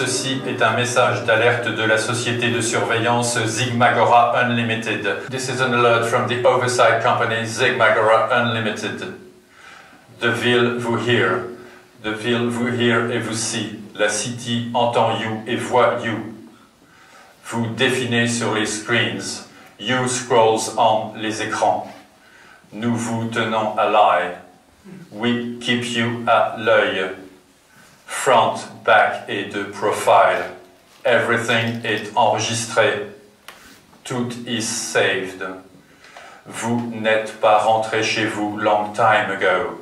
Ceci est un message d'alerte de la société de surveillance Zigmagora Unlimited. This is an alert from the oversight company Zigmagora Unlimited. The ville vous hear. The ville vous hear et vous see. La city entend you et voit you. Vous définez sur les screens. You scrolls on les écrans. Nous vous tenons à l'œil. We keep you à l'œil. Front, back et de profile. Everything est enregistré. Tout is saved. Vous n'êtes pas rentré chez vous long time ago.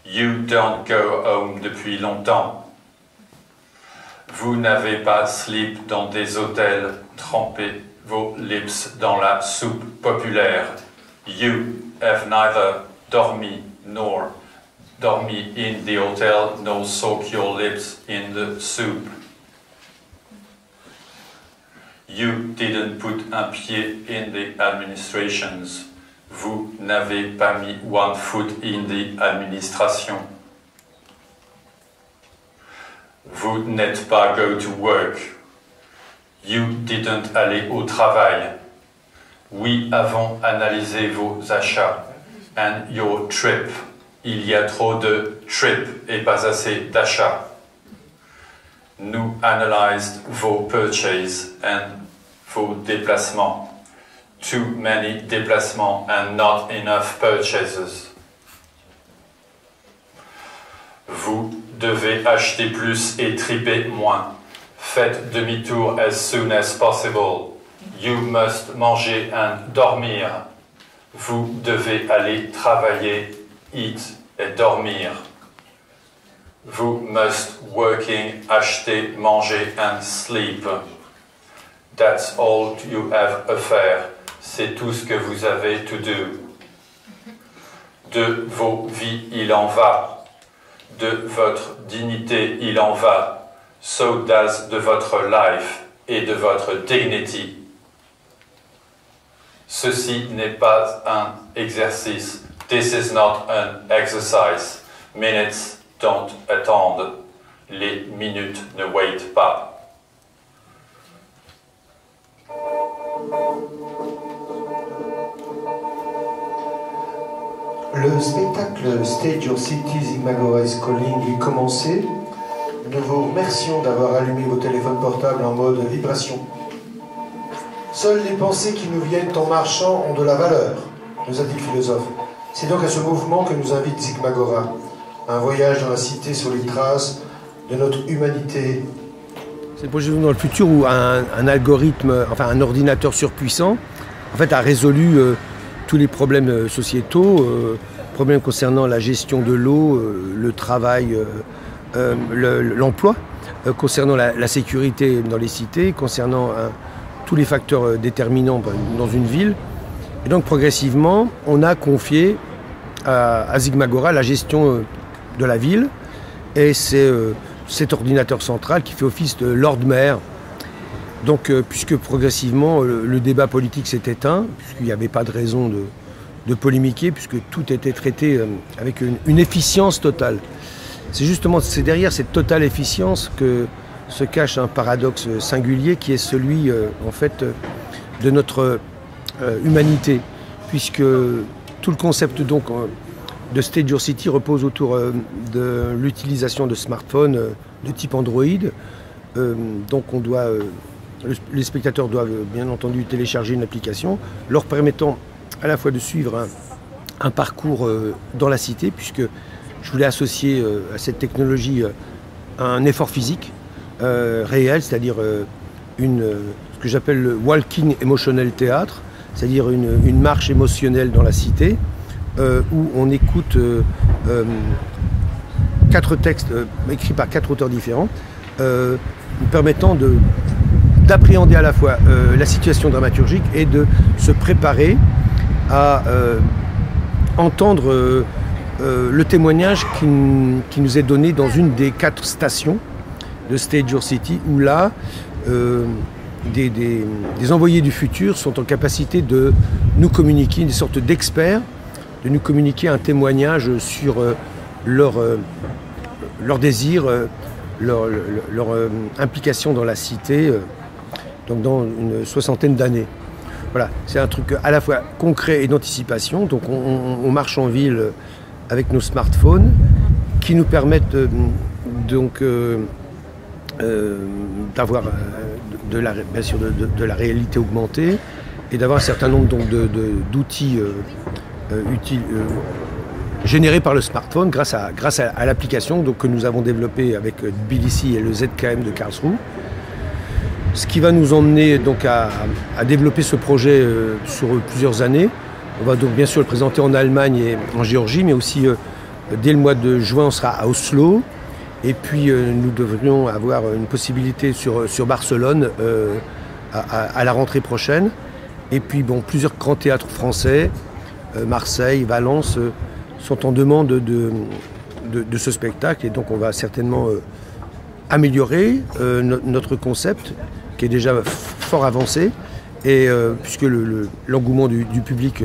You don't go home depuis longtemps. Vous n'avez pas sleep dans des hôtels. Trempez vos lips dans la soupe populaire. You have neither dormi nor dormi in the hotel, nor soak your lips in the soup. You didn't put un pied in the administrations. Vous n'avez pas mis one foot in the administration. Vous n'êtes pas go to work. You didn't aller au travail. Oui, avons analysé vos achats. And your trip. Il y a trop de trip et pas assez d'achats. Nous analysed vos purchases and vos déplacements. Too many déplacements and not enough purchases. Vous devez acheter plus et triper moins. Faites demi-tour as soon as possible. You must manger and dormir. Vous devez aller travailler, eat et dormir. Vous must working, acheter, manger and sleep. That's all you have à faire. C'est tout ce que vous avez to do. De vos vies, il en va. De votre dignité, il en va. So does de votre life et de votre dignity. Ceci n'est pas un exercice. This is not an exercise. Minutes don't attend. Les minutes ne wait pas. Le spectacle Stage Your City Zigmagora is Calling est commencé. Nous vous remercions d'avoir allumé vos téléphones portables en mode vibration. Seules les pensées qui nous viennent en marchant ont de la valeur, nous a dit le philosophe. C'est donc à ce mouvement que nous invite Zigmagora. Un voyage dans la cité sur les traces de notre humanité. C'est le projet dans le futur où un algorithme, enfin un ordinateur surpuissant, en fait, a résolu tous les problèmes sociétaux, problèmes concernant la gestion de l'eau, le travail, l'emploi, concernant la sécurité dans les cités, concernant tous les facteurs déterminants dans une ville. Et donc progressivement, on a confié à Zigmagora la gestion de la ville. Et c'est cet ordinateur central qui fait office de Lord Mayor. Donc puisque progressivement le débat politique s'est éteint, puisqu'il n'y avait pas de raison de polémiquer, puisque tout était traité avec une efficience totale. C'est derrière cette totale efficience que se cache un paradoxe singulier qui est celui en fait de notre humanité, puisque tout le concept donc de Stage Your City repose autour de l'utilisation de smartphones de type Android. Donc les spectateurs doivent bien entendu télécharger une application leur permettant à la fois de suivre un parcours dans la cité, puisque je voulais associer à cette technologie un effort physique réel, c'est-à-dire ce que j'appelle le walking emotional theatre, c'est-à-dire une marche émotionnelle dans la cité, où on écoute 4 textes écrits par 4 auteurs différents, permettant d'appréhender à la fois la situation dramaturgique et de se préparer à entendre le témoignage qui nous est donné dans une des 4 stations de Stage Your City, où là, des envoyés du futur sont en capacité de nous communiquer, des sortes d'experts, de nous communiquer un témoignage sur leur désir leur implication dans la cité, donc dans une 60aine d'années. Voilà, c'est un truc à la fois concret et d'anticipation. Donc on marche en ville avec nos smartphones qui nous permettent d'avoir bien sûr de la réalité augmentée et d'avoir un certain nombre d'outils utiles générés par le smartphone grâce à l'application que nous avons développée avec Tbilissi et le ZKM de Karlsruhe. Ce qui va nous emmener donc à développer ce projet sur plusieurs années. On va donc bien sûr le présenter en Allemagne et en Géorgie, mais aussi dès le mois de juin, on sera à Oslo. Et puis nous devrions avoir une possibilité sur Barcelone à la rentrée prochaine. Et puis bon, plusieurs grands théâtres français, Marseille, Valence, sont en demande de ce spectacle. Et donc on va certainement améliorer notre concept, qui est déjà fort avancé, et puisque l'engouement du public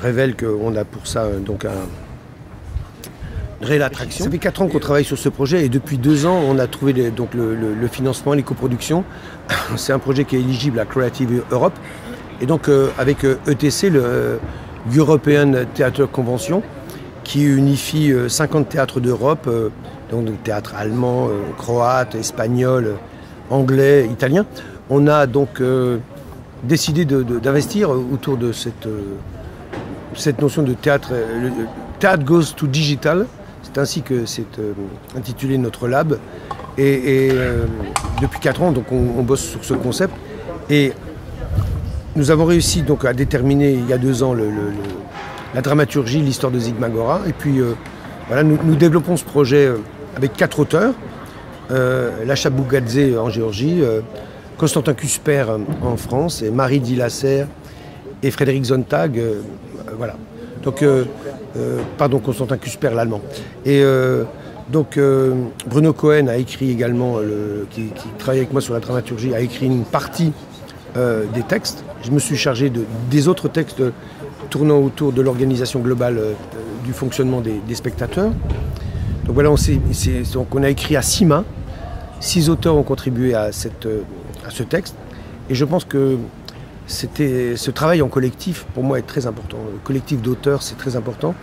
révèle qu'on a pour ça donc une réelle attraction. Ça fait 4 ans qu'on travaille sur ce projet, et depuis 2 ans, on a trouvé le financement, les coproductions. C'est un projet qui est éligible à Creative Europe, et donc avec ETC, le European Theatre Convention, qui unifie 50 théâtres d'Europe, donc des théâtres allemands, croates, espagnols, anglais, italiens. On a donc décidé d'investir autour de cette notion de théâtre. Le Théâtre Goes to Digital, c'est ainsi que c'est intitulé notre lab. Et depuis 4 ans, donc on bosse sur ce concept. Et nous avons réussi donc à déterminer il y a 2 ans la dramaturgie, l'histoire de Zigmagora. Et puis voilà, nous développons ce projet avec 4 auteurs. Lacha Bougadze en Géorgie, Constantin Cusper en France, et Marie Dillasser et Frédéric Sontag, voilà. Donc, pardon, Constantin Cusper, l'allemand. Et donc, Bruno Cohen a écrit également, qui travaille avec moi sur la dramaturgie, a écrit une partie des textes. Je me suis chargé des autres textes tournant autour de l'organisation globale du fonctionnement des spectateurs. Donc voilà, on a écrit à 6 mains. 6 auteurs ont contribué à ce texte, et je pense que ce travail en collectif, pour moi, est très important. Le collectif d'auteurs, c'est très important,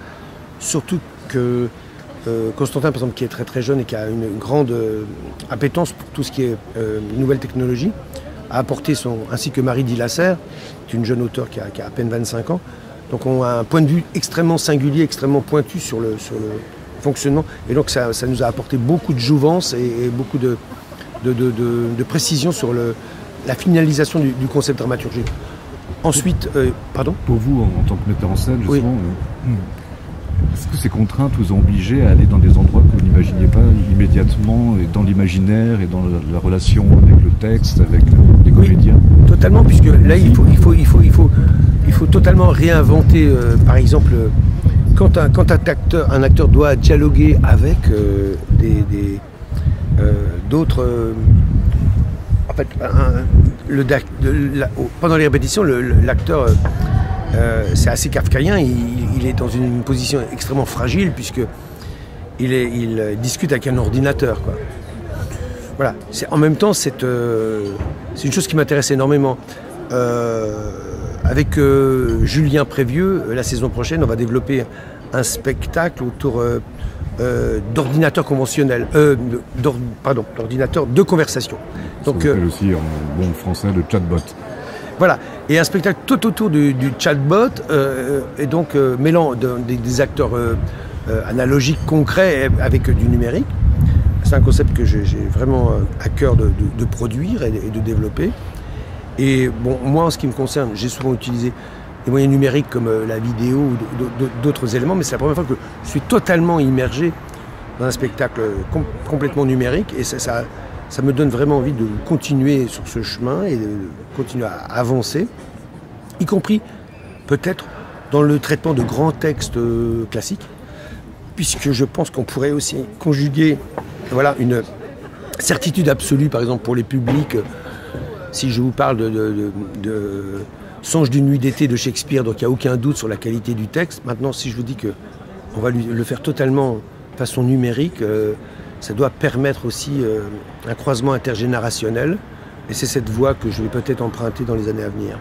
surtout que Constantin, par exemple, qui est très très jeune et qui a une grande appétence pour tout ce qui est nouvelles technologies, a apporté ainsi que Marie Dillasser, qui est une jeune auteure qui a à peine 25 ans. Donc on a un point de vue extrêmement singulier, extrêmement pointu sur le fonctionnement, et donc ça nous a apporté beaucoup de jouvence et beaucoup de précision sur la finalisation du concept dramaturgique. Ensuite, pardon ? Pour vous, en tant que metteur en scène, justement, est-ce que ces contraintes vous ont obligé à aller dans des endroits que vous n'imaginiez pas immédiatement, et dans l'imaginaire et dans la relation avec le texte, avec les comédiens ? Oui, totalement, puisque là il faut totalement réinventer, par exemple, quand un acteur doit dialoguer avec d'autres. En fait, pendant les répétitions, l'acteur, c'est assez kafkaïen. Il est dans une position extrêmement fragile, puisque il discute avec un ordinateur, quoi. Voilà. En même temps, c'est une chose qui m'intéresse énormément. Avec Julien Prévieux, la saison prochaine, on va développer un spectacle autour d'ordinateurs conventionnels, d'ordinateurs de conversation. Donc, ça s'appelle aussi en bon français le chatbot. Voilà, et un spectacle tout autour du chatbot, et donc mêlant des acteurs analogiques, concrets, avec du numérique. C'est un concept que j'ai vraiment à cœur de produire et de développer. Et bon, moi, en ce qui me concerne, j'ai souvent utilisé des moyens numériques comme la vidéo ou d'autres éléments, mais c'est la première fois que je suis totalement immergé dans un spectacle complètement numérique, et ça me donne vraiment envie de continuer sur ce chemin et de continuer à avancer, y compris peut-être dans le traitement de grands textes classiques, puisque je pense qu'on pourrait aussi conjuguer une certitude absolue, par exemple pour les publics. Si je vous parle de Songe d'une nuit d'été de Shakespeare, donc il n'y a aucun doute sur la qualité du texte. Maintenant, si je vous dis qu'on va le faire totalement de façon numérique, ça doit permettre aussi un croisement intergénérationnel. Et c'est cette voie que je vais peut-être emprunter dans les années à venir.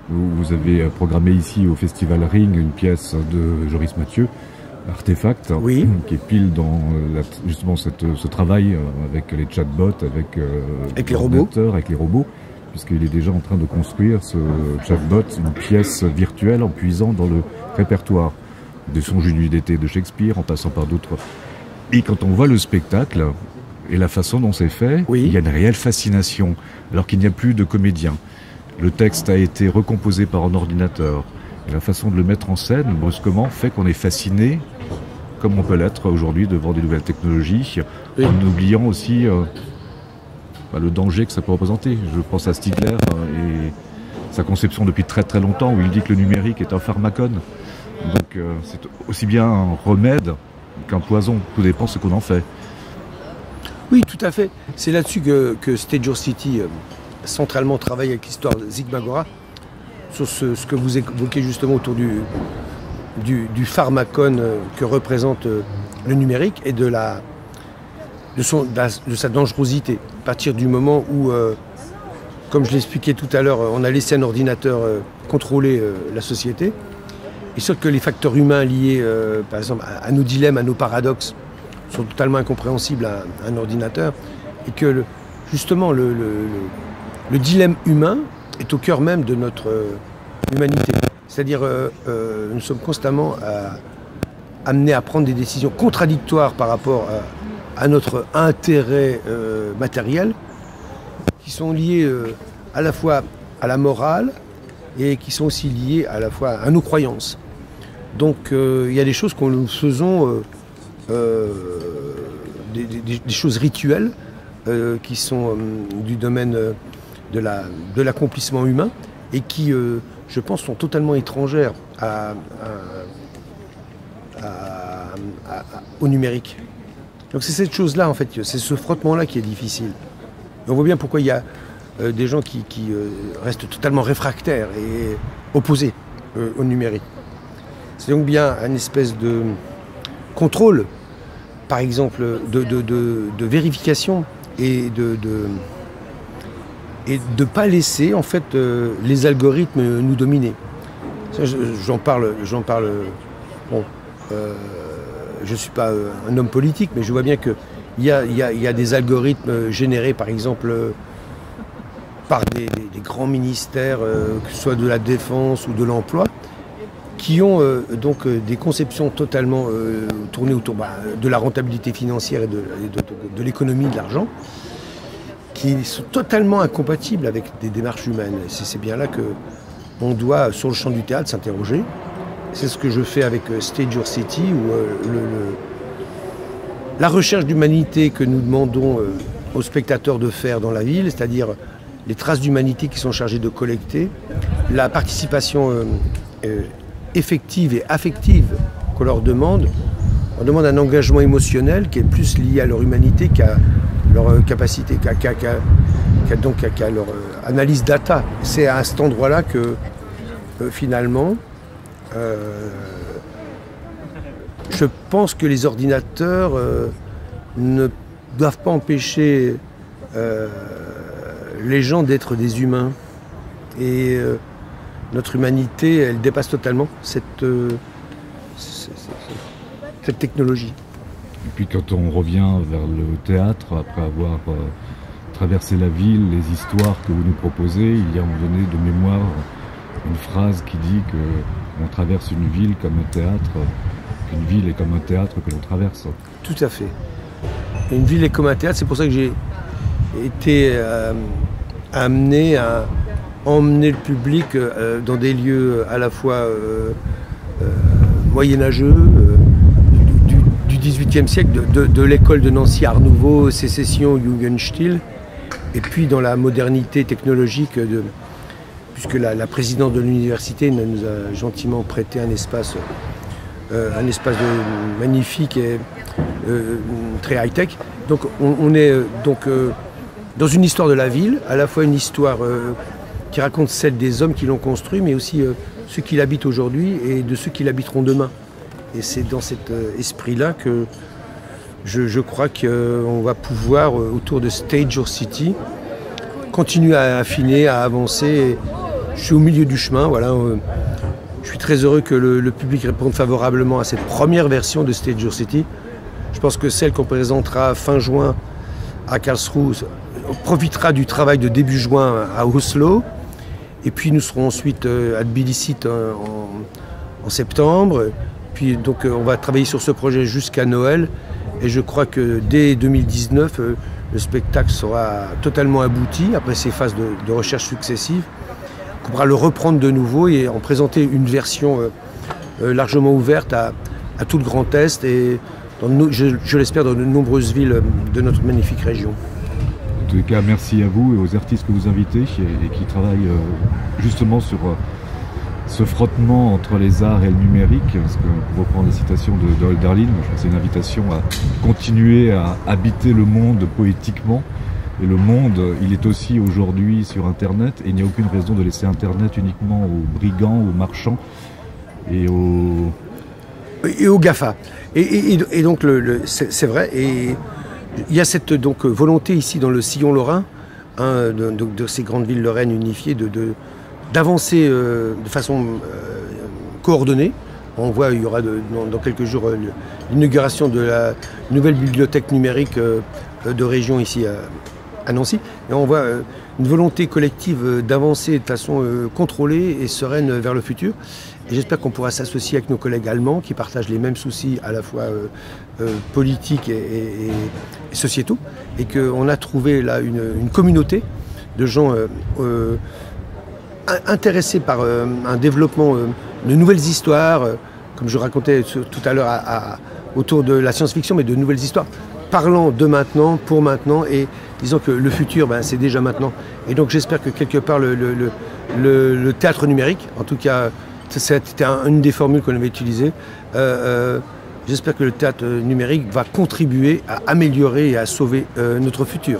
Vous avez programmé ici au Festival Ring une pièce de Joris Mathieu, Artefact, oui, qui est pile dans justement ce travail avec les chatbots, avec les robots, puisqu'il est déjà en train de construire ce chatbot, une pièce virtuelle en puisant dans le répertoire de Songe d'une nuit d'été de Shakespeare, en passant par d'autres. Et quand on voit le spectacle et la façon dont c'est fait, oui, il y a une réelle fascination, alors qu'il n'y a plus de comédien. Le texte a été recomposé par un ordinateur. Et la façon de le mettre en scène, brusquement, fait qu'on est fasciné, comme on peut l'être aujourd'hui devant des nouvelles technologies, oui, en oubliant aussi le danger que ça peut représenter. Je pense à Stigler et sa conception depuis très très longtemps, où il dit que le numérique est un pharmacone. Donc c'est aussi bien un remède qu'un poison. Tout dépend de ce qu'on en fait. Oui, tout à fait. C'est là-dessus que Stage Your City centralement travaille avec l'histoire de Zigmagora, sur ce que vous évoquez justement autour du pharmacone que représente le numérique et de sa dangerosité. À partir du moment où, comme je l'expliquais tout à l'heure, on a laissé un ordinateur contrôler la société, et sauf que les facteurs humains liés, par exemple, à nos dilemmes, à nos paradoxes, sont totalement incompréhensibles à un ordinateur, et que justement le dilemme humain est au cœur même de notre humanité. C'est-à-dire nous sommes constamment amenés à prendre des décisions contradictoires par rapport à notre intérêt matériel, qui sont liés à la fois à la morale et qui sont aussi liés à la fois à nos croyances. Donc il y a des choses que nous faisons, des choses rituelles qui sont du domaine de l'accomplissement humain et qui, je pense, sont totalement étrangères au numérique. Donc c'est cette chose-là, en fait, c'est ce frottement-là qui est difficile. Et on voit bien pourquoi il y a des gens qui restent totalement réfractaires et opposés au numérique. C'est donc bien une espèce de contrôle, par exemple, de vérification et de ne pas laisser, en fait, les algorithmes nous dominer. J'en parle. Bon, je ne suis pas un homme politique, mais je vois bien qu'il y a des algorithmes générés, par exemple, par des grands ministères, que ce soit de la défense ou de l'emploi, qui ont donc des conceptions totalement tournées autour de la rentabilité financière et de l'économie de l'argent, qui sont totalement incompatibles avec des démarches humaines. C'est bien là qu'on doit, sur le champ du théâtre, s'interroger. C'est ce que je fais avec Stage Your City, où la recherche d'humanité que nous demandons aux spectateurs de faire dans la ville, c'est-à-dire les traces d'humanité qui sont chargées de collecter, la participation effective et affective qu'on leur demande. On demande un engagement émotionnel qui est plus lié à leur humanité qu'à leur capacité, qu'à leur analyse data. C'est à cet endroit-là que finalement, je pense que les ordinateurs ne doivent pas empêcher les gens d'être des humains. Et notre humanité, elle dépasse totalement cette technologie. Et puis quand on revient vers le théâtre, après avoir traversé la ville, les histoires que vous nous proposez, il y a à un moment donné de mémoire une phrase qui dit qu'on traverse une ville comme un théâtre, qu'une ville est comme un théâtre que l'on traverse. Tout à fait. Une ville est comme un théâtre, c'est pour ça que j'ai été amené à emmener le public dans des lieux à la fois moyenâgeux, du XVIIIe siècle, de l'école de Nancy Art Nouveau, sécession, Jugendstil, et puis dans la modernité technologique, puisque la présidente de l'université nous a gentiment prêté un espace magnifique et très high-tech. Donc on est dans une histoire de la ville, à la fois une histoire qui raconte celle des hommes qui l'ont construit, mais aussi ceux qui l'habitent aujourd'hui et de ceux qui l'habiteront demain. Et c'est dans cet esprit-là que je crois qu'on va pouvoir, autour de Stage Your City, continuer à affiner, à avancer. Je suis au milieu du chemin, voilà. Je suis très heureux que le public réponde favorablement à cette première version de Stage Your City. Je pense que celle qu'on présentera fin juin à Karlsruhe profitera du travail de début juin à Oslo. Et puis nous serons ensuite à Tbilissi en septembre. Puis donc on va travailler sur ce projet jusqu'à Noël. Et je crois que dès 2019, le spectacle sera totalement abouti après ces phases de recherche successives. On pourra le reprendre de nouveau et en présenter une version largement ouverte à tout le Grand Est et je l'espère dans de nombreuses villes de notre magnifique région. En tous les cas, merci à vous et aux artistes que vous invitez et qui travaillent justement sur ce frottement entre les arts et le numérique, parce que pour reprendre la citation de Hölderlin, je pense que c'est une invitation à continuer à habiter le monde poétiquement. Et le monde, il est aussi aujourd'hui sur Internet, et il n'y a aucune raison de laisser Internet uniquement aux brigands, aux marchands et aux GAFA. Et donc, c'est vrai, et il y a cette volonté ici dans le sillon lorrain, hein, de ces grandes villes lorraines unifiées, d'avancer de façon coordonnée. On voit, il y aura dans quelques jours l'inauguration de la nouvelle bibliothèque numérique de région ici à Nancy. Et on voit une volonté collective d'avancer de façon contrôlée et sereine vers le futur. Et j'espère qu'on pourra s'associer avec nos collègues allemands qui partagent les mêmes soucis à la fois politiques et sociétaux. Et qu'on a trouvé là une communauté de gens intéressés par un développement de nouvelles histoires, comme je racontais tout à l'heure autour de la science-fiction, mais de nouvelles histoires, parlant de maintenant, pour maintenant, et disant que le futur, c'est déjà maintenant. Et donc j'espère que quelque part le théâtre numérique, en tout cas c'était une des formules qu'on avait utilisées, j'espère que le théâtre numérique va contribuer à améliorer et à sauver notre futur.